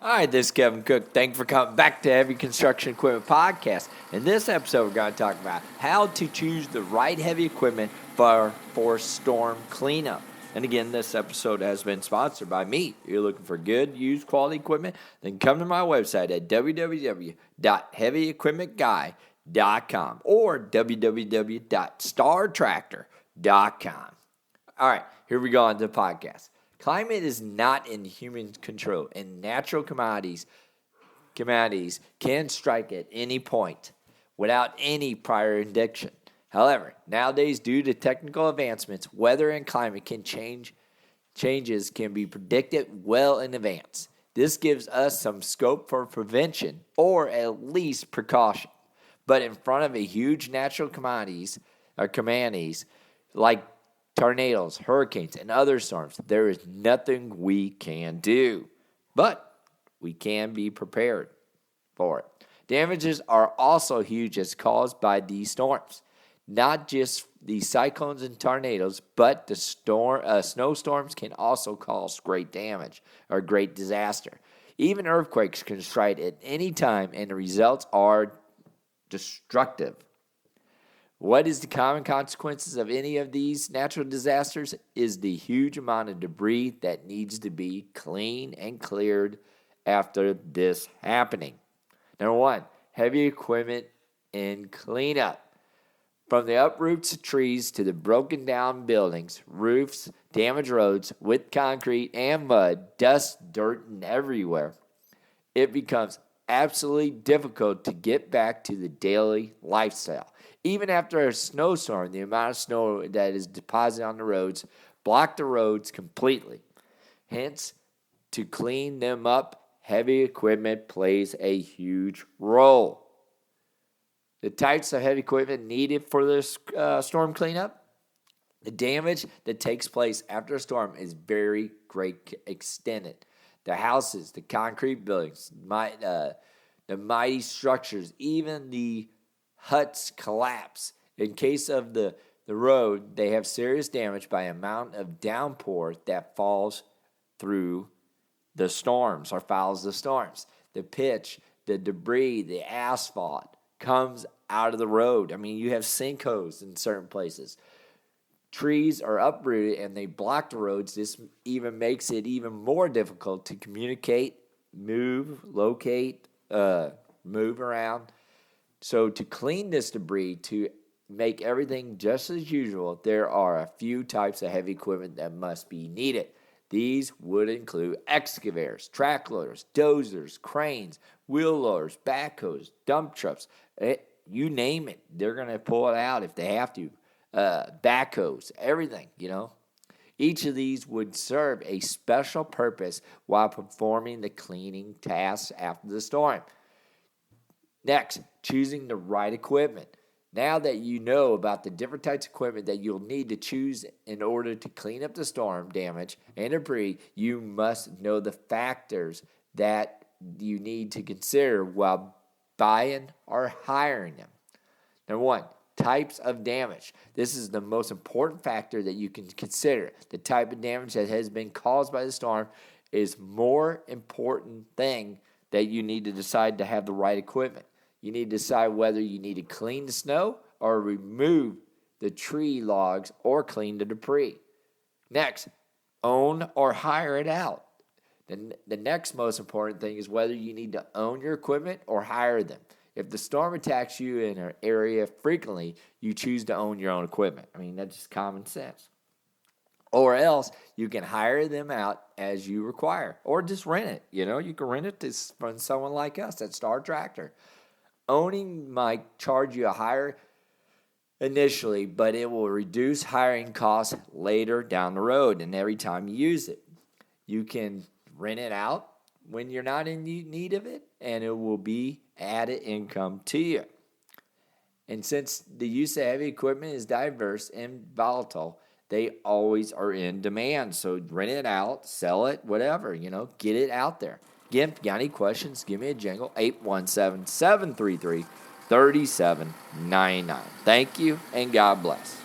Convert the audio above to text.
All right, this is Kevin Cook. Thank you for coming back to Heavy Construction Equipment Podcast. In this episode, we're going to talk about how to choose the right heavy equipment for storm cleanup. And again, this episode has been sponsored by me. If you're looking for good, used, quality equipment, then come to my website at www.heavyequipmentguy.com or www.startractor.com. All right, here we go on to the podcast. Climate is not in human control, and natural calamities can strike at any point without any prior indication. However, nowadays, due to technical advancements, weather and climate changes can be predicted well in advance. This gives us some scope for prevention or at least precaution. But in front of a huge natural calamities like tornadoes, hurricanes, and other storms, there is nothing we can do. But we can be prepared for it. Damages are also huge as caused by these storms. Not just the cyclones and tornadoes, but the snowstorms can also cause great damage or great disaster. Even earthquakes can strike at any time, and the results are destructive. What is the common consequences of any of these natural disasters is the huge amount of debris that needs to be cleaned and cleared after this happening. Number one, heavy equipment and cleanup. From the uproots of trees to the broken down buildings, roofs, damaged roads with concrete and mud, dust, dirt, and everywhere, it becomes absolutely difficult to get back to the daily lifestyle. Even after a snowstorm, the amount of snow that is deposited on the roads block the roads completely. Hence, to clean them up, heavy equipment plays a huge role. The types of heavy equipment needed for this storm cleanup, the damage that takes place after a storm is very great extended. The houses, the concrete buildings, the mighty structures, even the huts collapse. In case of the road, they have serious damage by amount of downpour that falls through the storms or follows the storms. The pitch, the debris, the asphalt comes out of the road. I mean, you have sinkholes in certain places. Trees are uprooted and they block the roads. This even makes it even more difficult to communicate, move, locate, move around. So to clean this debris, to make everything just as usual, there are a few types of heavy equipment that must be needed. These would include excavators, track loaders, dozers, cranes, wheel loaders, backhoes, dump trucks. You name it, they're going to pull it out if they have to. Backhoes, everything, Each of these would serve a special purpose while performing the cleaning tasks after the storm. Next, choosing the right equipment. Now that you know about the different types of equipment that you'll need to choose in order to clean up the storm damage and debris, you must know the factors that you need to consider while buying or hiring them. Number one, types of damage. This is the most important factor that you can consider. The type of damage that has been caused by the storm is more important thing that you need to decide to have the right equipment. You need to decide whether you need to clean the snow or remove the tree logs or clean the debris. Next, own or hire it out. The next most important thing is whether you need to own your equipment or hire them. If the storm attacks you in an area frequently, you choose to own your own equipment. I mean, that's just common sense. Or else you can hire them out as you require or just rent it. You can rent it from someone like us at Star Tractor. Owning might charge you a higher initially, but it will reduce hiring costs later down the road and every time you use it. You can rent it out when you're not in need of it, and it will be added income to you. And since the use of heavy equipment is diverse and volatile, they always are in demand. So rent it out, sell it, whatever, get it out there. Again, if you got any questions, give me a jingle, 817-733-3799. Thank you, and God bless.